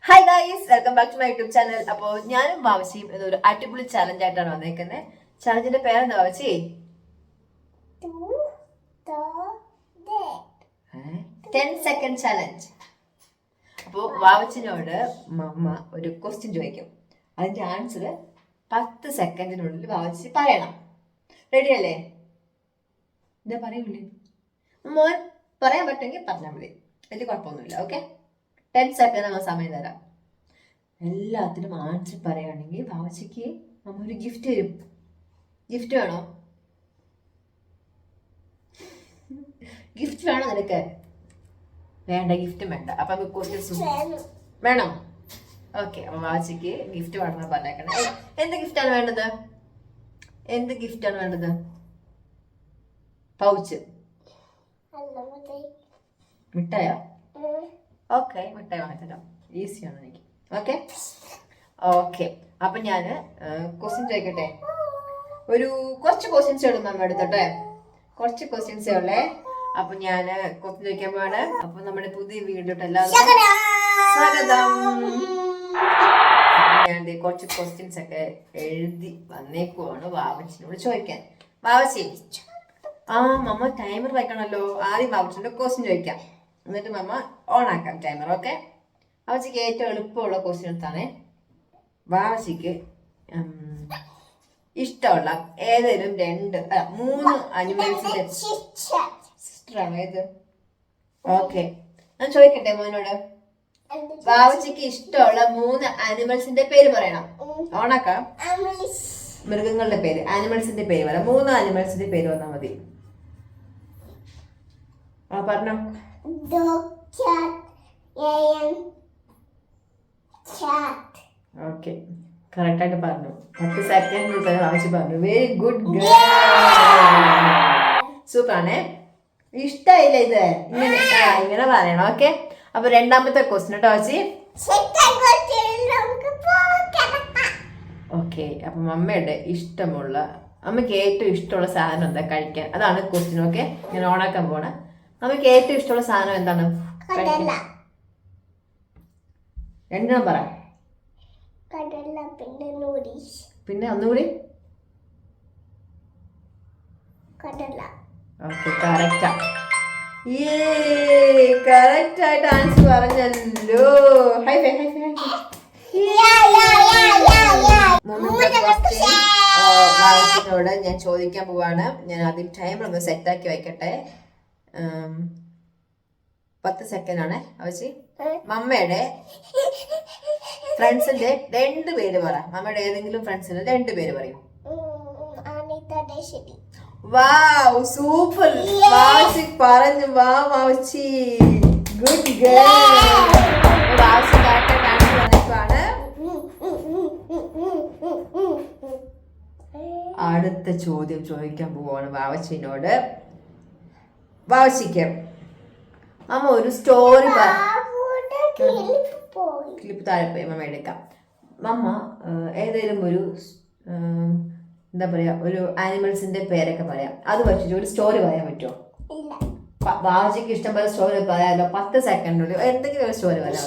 Hi guys, welcome back to my YouTube channel. അപ്പോൾ ഞാനും വാവച്ചിയും ഇതൊരു അടിപൊളി ചലഞ്ച് ആയിട്ടാണ് വന്നേക്കുന്നത്. ചലഞ്ചിന്റെ പേരെന്താ വാവച്ചി? 10 second challenge. അപ്പോൾ വാവച്ചിനോട് മമ്മ ഒരു ക്വസ്റ്റ്യൻ ചോദിക്കും. അതിന്റെ ആൻസർ 10 സെക്കൻഡിനുള്ളിൽ വാവച്ചി പറയണം. റെഡി അല്ലേ? എന്താ പറയൂലേ? മോൻ പറയാൻ പറ്റുമെങ്കിൽ പറഞ്ഞാൽ മതി, വലിയ കുഴപ്പമൊന്നുമില്ല. ഓക്കെ, 10 സെക്കൻഡ് നമ്മൾ സമയം തരാം. എല്ലാത്തിനും ആൻസർ പറയുകയാണെങ്കിൽ വാവച്ചിക്ക് നമ്മൾ ഒരു ഗിഫ്റ്റ് തരും. ഗിഫ്റ്റ് വേണോ? ഗിഫ്റ്റ് വേണോ നിനക്ക്? വേണ്ട, ഗിഫ്റ്റും വേണ്ട. അപ്പൊ നമുക്ക് ക്വസ്റ്റ്യൻസ് വേണോ? ഓക്കെ, അപ്പൊ വാവച്ചിക്ക് ഗിഫ്റ്റ് വേണമെന്ന് പറഞ്ഞേക്കണേ. എന്ത് ഗിഫ്റ്റാണ് വേണ്ടത്? എന്ത് ഗിഫ്റ്റാണ് വേണ്ടത്? പൗച്ച്, മിഠായോ? ഓക്കെ, മിഠായി വാങ്ങിത്തരാം. ഈസിയാണ് എനിക്ക്. ഓക്കെ ഓക്കെ അപ്പൊ ഞാന് ക്വസ്റ്റ്യൻ ചോദിക്കട്ടെ. ഒരു കുറച്ച് ക്വസ്റ്റ്യൻസ് ഉള്ളൂ നമ്മൾ എടുത്തോട്ടെ. കുറച്ച് ക്വസ്റ്റ്യൻസേ ഉള്ളേ. അപ്പൊ ഞാന് ക്വസ്റ്റ്യൻ ചോദിക്കാൻ പോവാണ്. അപ്പൊ നമ്മുടെ പുതിയ വീഡിയോട്ട് എല്ലാവർക്കും സ്വാഗതം. ഞാൻ കുറച്ച് ക്വസ്റ്റ്യൻസ് ഒക്കെ എഴുതി വന്നേക്കുവാണ് വാവച്ചിനോട് ചോദിക്കാൻ. വാവച്ചി, മമ്മ ടൈമർ വെക്കണല്ലോ. ആദ്യം വാവച്ചിന്റെ ക്വസ്റ്റ്യൻ ചോദിക്കാം, എന്നിട്ട് മമ്മ ഓൺ ആക്കാം ടൈമർ. ഓക്കെ, വാവച്ചിക്ക് ഏറ്റവും എളുപ്പമുള്ള ക്വസ്റ്റ്യൻ എടുത്താണേ. വാവച്ചിക്ക് ഇഷ്ടമുള്ള ഏതെങ്കിലും 3 അനിമൽസിന്റെ സിസ്റ്ററാണോ ഇത്? ഓക്കെ, ഞാൻ ചോദിക്കട്ടെ മോനോട്. വാവച്ചിക്ക് ഇഷ്ടമുള്ള 3 അനിമൽസിന്റെ പേര് പറയണം. ഓണാക്കാം. മൃഗങ്ങളുടെ പേര്, ആനിമൽസിന്റെ പേര് പറയാം. 3 അനിമൽസിന്റെ പേര് വന്നാൽ മതി. പറഞ്ഞോ. ഓക്കെ, കറക്റ്റ് ആയിട്ട് പറഞ്ഞു. 10 സെക്കൻഡ് വാവച്ചി പറഞ്ഞു. വെരി ഗുഡ് ഗേൾ, സൂപ്പർ ആണേ. ഇഷ്ടായില്ല ഇത്? ഇങ്ങനെ പറയണം. ഓക്കെ, അപ്പൊ രണ്ടാമത്തെ ക്വസ്റ്റ്യൻ കേട്ടോ വാവച്ചി. ഓക്കെ, അപ്പൊ അമ്മയുടെ ഇഷ്ടമുള്ള, അമ്മയ്ക്ക് ഏറ്റവും ഇഷ്ടമുള്ള സാധനം എന്താ കഴിക്കാൻ? അതാണ് ക്വസ്റ്റ്യൻ. ഓക്കെ, ഞാൻ ഓണാക്കാൻ പോണ. അമ്മയ്ക്ക് ഏറ്റവും ഇഷ്ടമുള്ള സാധനം എന്താണ് കഴിക്കാൻ? രണ്ടെണ്ണം പറ. പിന്നെ ഒന്നുകൂടി. ഓക്കെ, കറക്റ്റാ. കറക്റ്റ് ആയിട്ട് ആൻസർ പറഞ്ഞല്ലോ. High five, high five. വാവച്ചിനോട് ഞാൻ ചോദിക്കാൻ പോവാണ്. ഞാൻ ആദ്യം ടൈമർ ഒന്ന് സെറ്റാക്കി വെക്കട്ടെ. 10 സെക്കൻഡ് ആണ് വാവച്ചി. മമ്മയുടെ ഫ്രണ്ട്സിന്റെ 2 പേര് പറ. മമ്മയുടെ ഏതെങ്കിലും ഫ്രണ്ട്സിന്റെ 2 പേര് പറയും. വാവ്, സൂപ്പർ. വാവച്ചി പറഞ്ഞു. വാ Vavachi, good girl. Vavachi correct answer പറഞ്ഞിട്ടാണ്. അടുത്ത ചോദ്യം ചോദിക്കാൻ പോവാണ് വാവച്ചിനോട്. വാവച്ചിക്ക് അമ്മ ഒരു സ്റ്റോറി ക്ലിപ്പ് താഴെ പോയി മമ്മ എടുക്കാം. മമ്മ ഏതെങ്കിലും ഒരു എന്താ പറയാ, ഒരു ആനിമൽസിന്റെ പേരൊക്കെ പറയാം. അത് വെച്ചിട്ട് ഒരു സ്റ്റോറി പറയാൻ പറ്റുമോ? വാവച്ചിക്ക് ഇഷ്ടം പോലെ സ്റ്റോറി പറയാമല്ലോ. 10 സെക്കൻഡിനുള്ളിൽ എന്തെങ്കിലും ഒരു സ്റ്റോറി പറയാം.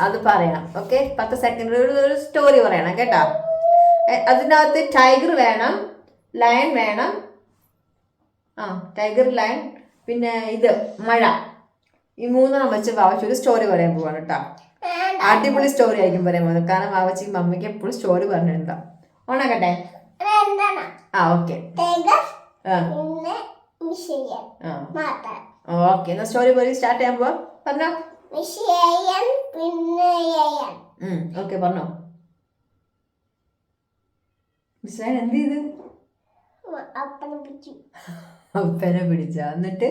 അത് പറയണം. ഓക്കെ, 10 സെക്കൻഡിനുള്ളിൽ ഒരു സ്റ്റോറി പറയണം കേട്ടോ. അതിനകത്ത് ടൈഗർ വേണം, ലയൺ വേണം. ടൈഗർ, ലയൺ, പിന്നെ ഇത് മഴ. ഈ 3 വെച്ച് വാവച്ചി ഒരു സ്റ്റോറി പറയാൻ പോവാണ് കേട്ടോ. അടിപൊളി സ്റ്റോറി ആയിരിക്കും പറയാൻ പോകുന്നത്. കാരണം വാവച്ചിക്ക് മമ്മിക്ക് എപ്പോഴും സ്റ്റോറി പറഞ്ഞിരുന്നാ. ഓണാക്കട്ടെ. ഓക്കെ ഓക്കെ, എന്നാ സ്റ്റോറി പോലെ സ്റ്റാർട്ട് ചെയ്യാൻ പോവാ. പറഞ്ഞോ. ഓക്കെ, പറഞ്ഞോ. മിസ് ലയൺ എന്ത് ചെയ്ത്? അപ്പനെ പിടിച്ച. എന്നിട്ട്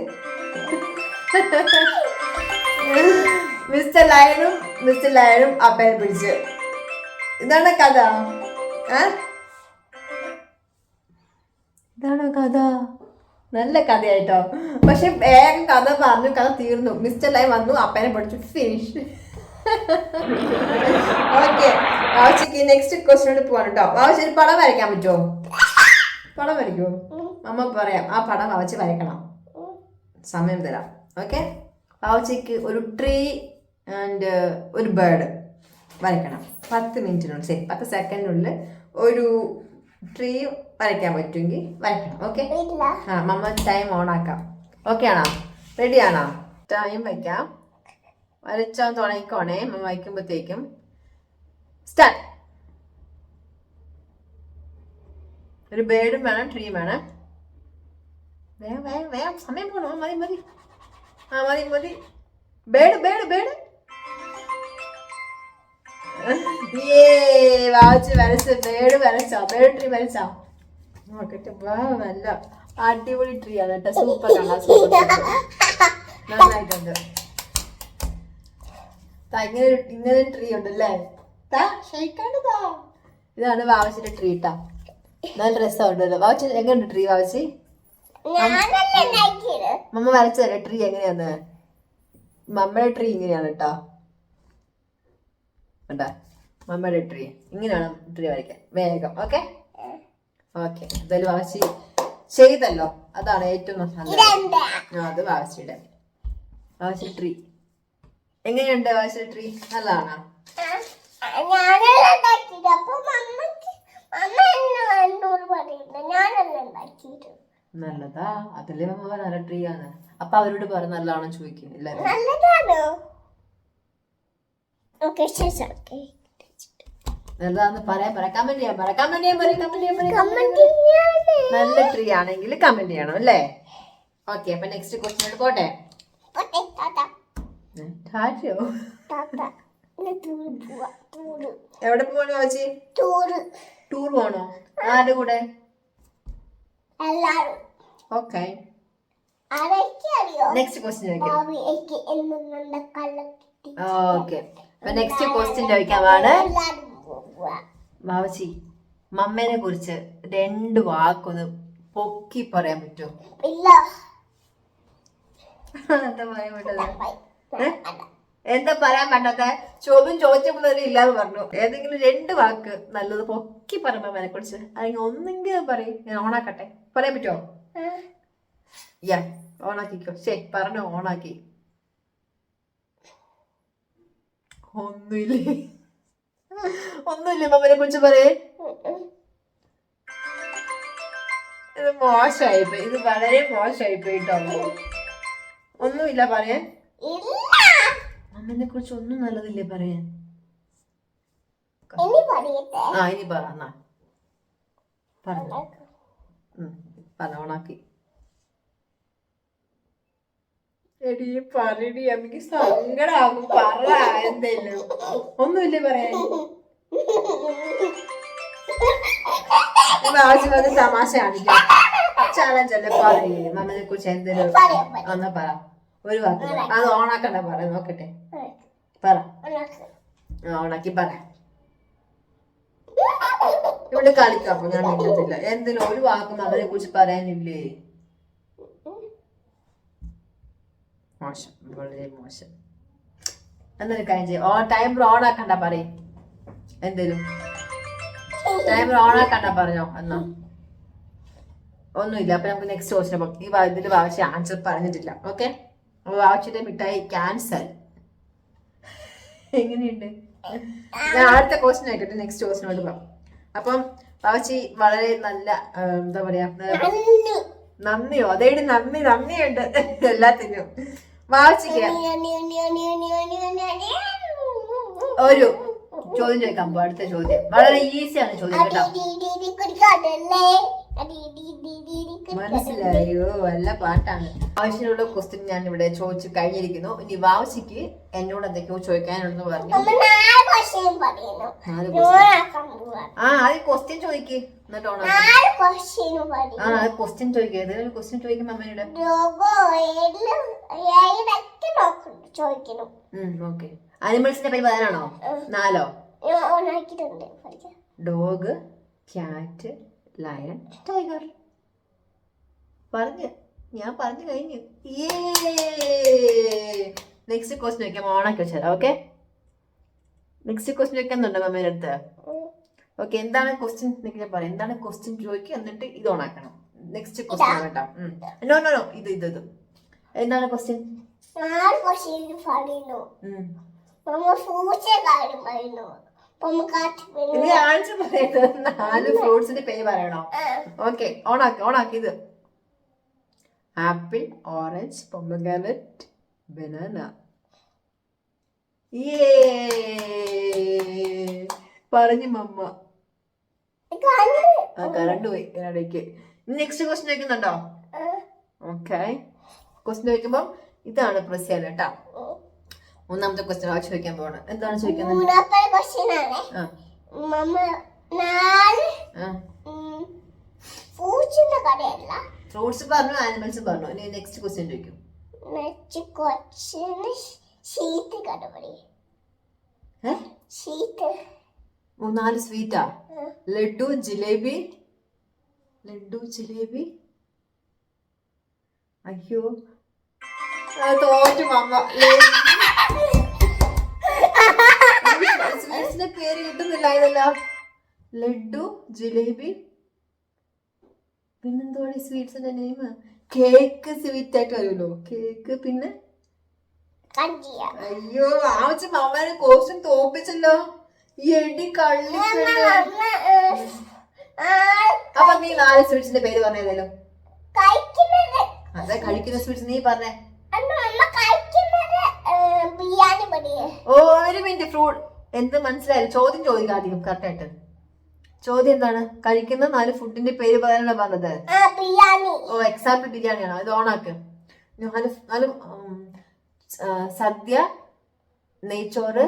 മിസ്റ്റർ ലയണും അപ്പനെ പിടിച്ച്. ഇതാണ് കഥ. ഇതാണ് കഥ. നല്ല കഥയായിട്ടോ. പക്ഷെ വേഗം കഥ പറഞ്ഞു, കഥ തീർന്നു. മിസ്റ്റർ ലയൺ വന്നു, അപ്പനെ പിടിച്ചു, ഫിനിഷ്. ഓക്കെ, വാവച്ചിക്ക് നെക്സ്റ്റ് ക്വസ്റ്റ്യനോട് പോവാണ് കേട്ടോ. വാവച്ചി ഒരു പടം വരയ്ക്കാൻ പറ്റുമോ? പടം വരയ്ക്കുമോ? അമ്മ പറയാം, ആ പടം വാവച്ചി വരയ്ക്കണം. സമയം തരാം. ഓക്കെ, വാവച്ചിക്ക് ഒരു ട്രീ ആൻഡ് ഒരു ബേർഡ് വരയ്ക്കണം. 10 മിനിറ്റിനുള്ളിൽ, ശരി 10 സെക്കൻഡിനുള്ളിൽ ഒരു ട്രീ വരയ്ക്കാൻ പറ്റുമെങ്കിൽ വരയ്ക്കണം. ഓക്കെ? ആ, മമ്മ ടൈം ഓൺ ആക്കാം. ഓക്കെ ആണോ? റെഡി ആണോ? ടൈം വയ്ക്കാം. വരച്ചാൽ തുടങ്ങിക്കോണേ. മമ്മ വയ്ക്കുമ്പോഴത്തേക്കും സ്റ്റാർട്ട്. ഒരു ബേർഡും വേണം, ട്രീ വേണം. വേഗം വേഗം വേഗം, സമയം പോണോ? മതി മതി. ആ മതി മതി. Bird bird bird. വാച്ച് വരച്ച് ബേർഡ് വരച്ചോ? ബേർഡ് ട്രീ വരച്ചോ? നോക്കട്ടെ. നല്ല അടിപൊളി ട്രീ ആണ് കേട്ടോ. സൂപ്പർ ആണ്. നന്നായിട്ടുണ്ട്. ഇങ്ങനെ ട്രീ ഉണ്ടല്ലേ? ഇതാണ് വാവച്ചിന്റെ ട്രീ ട്ടാ. നല്ല രസമുണ്ടല്ലോ. വാവച്ചി എങ്ങനെയുണ്ട് ട്രീ? വാവച്ചി മമ്മ വരച്ചു തരാം ട്രീ എങ്ങനെയാന്ന്. മമ്മയുടെ ട്രീ ഇങ്ങനെയാണ് കേട്ടോ. കേട്ടാ, മമ്മയുടെ ട്രീ ഇങ്ങനെയാണ് ട്രീ വരയ്ക്കാൻ. വേഗം. Okay okay. എന്തായാലും വാവച്ചി ചെയ്തല്ലോ, അതാണ് ഏറ്റവും നല്ലത്. അത് വാവച്ചിയുടെ ട്രീ എങ്ങനെയുണ്ട്? വാവച്ചിയുടെ ട്രീ നല്ലതാണോ? നല്ലതാ. അതല്ലേ മമ്മ നല്ല ട്രീ ആണ്. അപ്പൊ അവരോട് പറ നല്ലതാണോ ചോദിക്കും എല്ലാരും. നല്ലതാന്ന് പറയാൻ പറ. കമന്റ് ചെയ്യാൻ പറ. കമന്റ് ചെയ്യാൻ നല്ല ട്രീ ആണെങ്കിൽ കമന്റ് ചെയ്യണം അല്ലേ? ഓക്കെ. അപ്പൊ നെക്സ്റ്റ് ക്വസ്റ്റ്യൻ പോട്ടെ. എവിടെ പോവാണോ ചേച്ചി? ടൂർ പോണോ? ആരുടെ കൂടെ? ഓക്കെ. നെക്സ്റ്റ് ക്വസ്റ്റ്യൻ ചോദിക്കാം. ഓക്കെ. അപ്പൊ നെക്സ്റ്റ് ക്വസ്റ്റ്യൻ ചോദിക്കാമാണ്. വാവച്ചി മമ്മേനെ കുറിച്ച് 2 വാക്കൊന്ന് പൊക്കി പറയാൻ പറ്റുമോ? എന്താ പറയാൻ പറ്റത്? എന്താ പറയാൻ പറ്റാത്ത? ചോദിച്ചപ്പോൾ ഇല്ലാന്ന് പറഞ്ഞു. ഏതെങ്കിലും 2 വാക്ക് നല്ലത് പൊക്കി പറയുമ്പോ മമ്മേനെ കുറിച്ച് അല്ലെങ്കിൽ ഒന്നെങ്കിലും പറയും. ഞാൻ ഓണാക്കട്ടെ. പറയാൻ പറ്റുമോ? യാ, ഓണാക്കിക്കോ. ശരി, പറഞ്ഞു. ഓണാക്കി. ഒന്നുമില്ലേ മമ്മനെ കുറിച്ച് പറയേ? ഇത് മോശമായിപ്പോയി. ഇത് വളരെ മോശമായിപ്പോയി കേട്ടോ. ഒന്നുമില്ല പറയാൻ. അമ്മനെ കുറിച്ച് ഒന്നും നല്ലതില്ലേ പറയാൻ? ആ, ഇനി പറ. ഓണാക്കി. എടി പറയടി, അമ്മക്ക് സങ്കടാകും. പറ എന്തേലും. ഒന്നുമില്ലേ പറയാൻ? ആവശ്യം അത് തമാശ കാണിക്കാം. ചാലഞ്ച് അല്ലേ? പറയേ മമ്മനെ കുറിച്ച് എന്തേലും എന്നാ പറ. ഒരു വാക്ക്. അത് ഓണാക്കണ്ട. പറ നോക്കട്ടെ. പറ. ഓണാക്കി പറ. ഇവിടെ കളിക്കാം. അപ്പൊ ഞാൻ മിണ്ടത്തില്ല. എന്തിനും ഒരു വാക്കും അവരെ കുറിച്ച് പറയാനില്ലേ? മോശം, വളരെ മോശം. എന്നൊരു കാര്യം ചെയ്യും. ടൈമർ ഓൺ ആക്കണ്ട. പറയും എന്തേലും. ടൈമർ ഓൺ ആക്കണ്ട പറഞ്ഞോ എന്നാ. ഒന്നുമില്ല. അപ്പൊ നമുക്ക് നെക്സ്റ്റ് ക്വസ്റ്റ്യൻ പോകാം. ഇതിൽ വാവച്ചി ആൻസർ പറഞ്ഞിട്ടില്ല. ഓക്കെ. അപ്പൊ വാവച്ചിയുടെ മിഠായി ക്യാൻസൽ. എങ്ങനെയുണ്ട്? ഞാൻ അടുത്ത ക്വസ്റ്റ്യൻ ആയിക്കോട്ടെ. നെക്സ്റ്റ് ക്വസ്റ്റ്യനോട് പോകാം. അപ്പം വാവച്ചി വളരെ നല്ല എന്താ പറയാ, നന്ദിയോ? അതേടി നന്ദിയുണ്ട് എല്ലാത്തിനും. വാവച്ചിക്ക് ഒരു ചോദ്യം ചോദിക്കാൻ പോ. അടുത്ത ചോദ്യം വളരെ ഈസിയാണ് ചോദ്യം കേട്ടോ. മനസ്സിലായോ? വല്ല പാട്ടാണ്. വാവച്ചിനുള്ള ക്വസ്റ്റ്യൻ ഞാൻ ഇവിടെ ചോദിച്ചു കഴിഞ്ഞിരിക്കുന്നു. ഇനി വാവച്ചിക്ക് എന്നോട് എന്തൊക്കെയോ ചോദിക്കാനുണ്ടെന്ന് പറഞ്ഞു. ആദ്യം ക്വസ്റ്റ്യൻ ചോദിക്ക്, എന്നിട്ട് ക്വസ്റ്റ്യൻ ചോദിക്കുക. ഏതെങ്കിലും ക്വസ്റ്റ്യൻ ചോദിക്കും അമ്മയുടെ. ഓക്കെ. അനിമൽസിനെ പറ്റി പറയാനാണോ? 4 ഡോഗ്, ക്യാറ്റ്, ലയൺ, ടൈഗർ. ഞാൻ പറഞ്ഞു കഴിഞ്ഞു. നെക്സ്റ്റ് ക്വസ്റ്റ്യൻ ചോദിക്കാം. ഓണാക്കി വെച്ചാൽ. ഓക്കെ. നെക്സ്റ്റ് ക്വസ്റ്റ്യൻ ചോദിക്കുന്നുണ്ടോ മമ്മേൻ്റെ അടുത്ത്? ഓക്കെ. എന്താണ് ക്വസ്റ്റ്യൻ? ഞാൻ പറയാം. എന്താണ് ക്വസ്റ്റ്യൻ ചോദിക്കുക, എന്നിട്ട് ഇത് ഓണാക്കണം. നെക്സ്റ്റ് ക്വസ്റ്റ്യൻ കേട്ടോ. നോ ഇത് എന്താണ് ക്വസ്റ്റ്യൻ? ഇനി ആൻസർ പറയുന്നത് 4 ഫ്രൂട്ട്സിന്റെ പേര് പറയണോ? ഓക്കെ, ഓണാക്കി ഇത്. Apple, orange, pomegranate, banana. പറഞ്ഞു മമ്മ. കറണ്ട് പോയി ഇടയ്ക്ക്. നെക്സ്റ്റ് ക്വസ്റ്റ്യൻ ചോദിക്കുന്നുണ്ടോ? ഓക്കെ, ക്വസ്റ്റ്യൻ ചോദിക്കുമ്പോ ഇതാണ് പ്രസ് ചെയ്യാൻ കേട്ടാ. മൂന്നാമത്തെ ക്വസ്റ്റ്യൻ ആ ചോദിക്കാൻ പോവാണ്. എന്താണ് ചോദിക്കുന്നത്? ഫ്രൂട്ട്സ് പറഞ്ഞു, ആനിമൽസ് പറഞ്ഞു. ഇനി നെക്സ്റ്റ് ക്വസ്റ്റ്യൻ ചോദിക്കും. മൂന്നാല് സ്വീറ്റാ? ലഡു, ജിലേബി. അയ്യോ തോറ്റു മമ്മ. സ്വീറ്റ്സിന്റെ പേര് കിട്ടുന്നില്ല ഇതല്ലോ. ലഡു, ജിലേബി, പിന്നെന്തോടെ സ്വീറ്റ്സിന്റെ നെയിം? കേക്ക് സ്വീറ്റ് ആയിട്ട് വരുമല്ലോ. കേക്ക്, പിന്നെ അയ്യോ ആവശ്യം മമ്മേനെ ക്വസ്റ്റ്യൻ തോപ്പിച്ചല്ലോ. എടി കള്ളി. അപ്പൊ നീ 4 സ്വീറ്റ്സിന്റെ പേര് പറഞ്ഞതല്ലോ. അതെ, കഴിക്കുന്ന സ്വീറ്റ്സ് നീ പറഞ്ഞേ. ഓ ഒരു മിനിറ്റ്, ഫ്രൂട്ട് എന്ത് മനസ്സിലായില്ല. ചോദ്യം ചോദിക്കാം ആദ്യം കറക്റ്റ് ആയിട്ട്. ചോദ്യം എന്താണ്? കഴിക്കുന്ന 4 ഫുഡിന്റെ പേര് പറയാനുള്ള പറഞ്ഞത്. ഓ എക്സാമ്പിൾ ബിരിയാണിയാണോ? ഇത് ഓണാക്ക്. 4 സദ്യ, നെയ്ച്ചോറ്,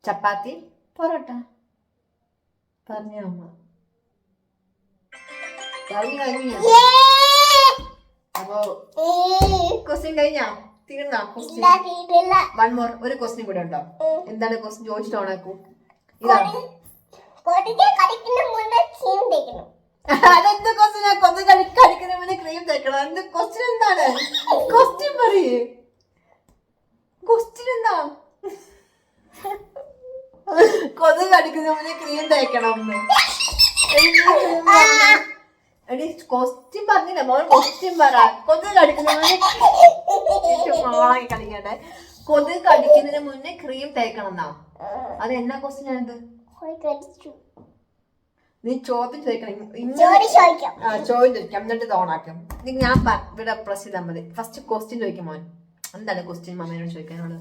ചപ്പാത്തി, പൊറോട്ട. പറഞ്ഞ അമ്മ കഴിഞ്ഞ. അപ്പൊ ക്വസ്റ്റ്യൻ കഴിഞ്ഞാ? തീർന്നാ? വൺ മോർ, ഒരു ക്വസ്റ്റ്യൻ കൂടെ ഉണ്ടോ? എന്താണ് ക്വസ്റ്റ്യൻ? ചോദിച്ചിട്ട് ഓണാക്കൂ. ഇതാണ് അതെന്ത് ക്വസ്റ്റ്യനാ? കൊതു കഴിക്കുന്ന മുന്നേ ക്രീം തേക്കണം. എന്ത് ക്വസ്റ്റ്യൻ? എന്താണ് ക്വസ്റ്റ്യൻ? പറയേ ക്വസ്റ്റ്യൻ എന്താ? കൊതു കടിക്കുന്ന മുന്നേ ക്രീം തേക്കണം. എടി ക്വസ്റ്റ്യൻ പറഞ്ഞില്ല മോൻ. ക്വസ്റ്റ്യൻ പറ. കൊതു കടിക്കുന്ന മുന്നേ കളിക്കട്ടെ. കൊതു കടിക്കുന്നതിന് മുന്നേ ക്രീം തേക്കണം എന്നാ? അത് എന്നാ ക്വസ്റ്റ്യൻ ആണിത്? നീ ചോദ്യം ചോദിക്കണം. ചോദ്യം ചോദിക്കാം, എന്നിട്ട് ഇത് ഓണാക്കും. ഞാൻ ഇവിടെ പ്രസ് ചെയ്താൽ മതി. ഫസ്റ്റ് ക്വസ്റ്റ്യൻ ചോദിക്കും മോൻ. എന്താണ് ക്വസ്റ്റ്യൻ മമ്മയോട് ചോദിക്കാനുള്ളത്?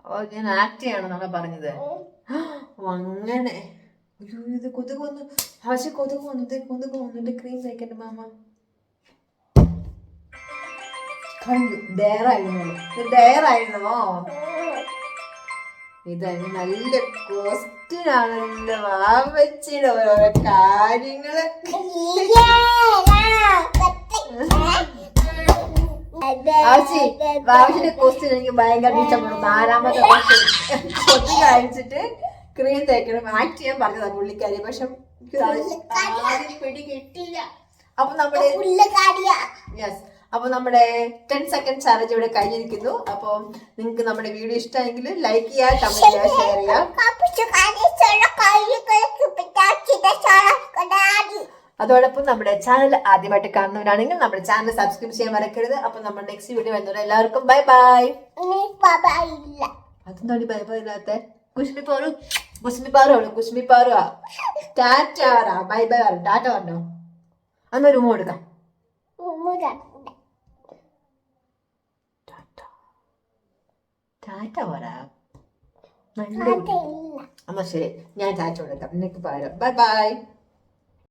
ഓ ഞാൻ ആക്ട് ചെയ്യണം എന്നാണ് പറഞ്ഞത്. അങ്ങനെ ഇത് കൊതുക് വന്നു. പക്ഷെ കൊതുക് വന്നിട്ട് ക്രീം തേക്കട്ടെ മാമ. കഴിഞ്ഞു. ഡയറായിരുന്നോ? ഇതായിരുന്നു നല്ല ക്വസ്റ്റ്യൻ ആണല്ലോ. വാവച്ചിയുടെ ഓരോ കാര്യങ്ങള്. വാവച്ചിന്റെ ക്വസ്റ്റ്യൻ എനിക്ക് ഭയങ്കര ഇഷ്ടപ്പെടും. 4ാമത്തെ ക്വസ്റ്റ്യൻ കൊതി കഴിച്ചിട്ട് ക്രീം തേക്കണം. ആക്ട് ചെയ്യാൻ പറഞ്ഞതാ പുള്ളിക്കാരി. പക്ഷെ പിടി കിട്ടില്ല. അപ്പൊ നമ്മുടെ 10 സെക്കൻഡ് ചാലഞ്ച് ഇവിടെ കഴിഞ്ഞിരിക്കുന്നു. അപ്പൊ നിങ്ങൾക്ക് നമ്മുടെ വീഡിയോ ഇഷ്ടമെങ്കിൽ ലൈക്ക് ചെയ്യുക, കമന്റ് ചെയ്യുക, ഷെയർ ചെയ്യുക. അതോടൊപ്പം നമ്മുടെ ചാനൽ ആദ്യമായിട്ട് കാണുന്നവരാണെങ്കിൽ നമ്മുടെ ചാനൽ സബ്സ്ക്രൈബ് ചെയ്യാൻ മറക്കരുത്. അപ്പൊ നമ്മൾ നെക്സ്റ്റ് വീഡിയോ വരുന്നത് എല്ലാവർക്കും ബൈ ബൈ. അതെന്താണ് ബൈ ബൈ ഇല്ലാത്ത? കുശ്മി പാറു ടാറ്റ പറ. ബൈ ബൈ പറ. ടാറ്റ പറഞ്ഞോ? അന്നൊരു ഉമ്മ കൊടുക്കാം. ടാറ്റ പറ. എന്നാ ശരി, ഞാൻ ടാറ്റ കൊടുക്കാം. നിനക്ക് പറയാം. Bye bye.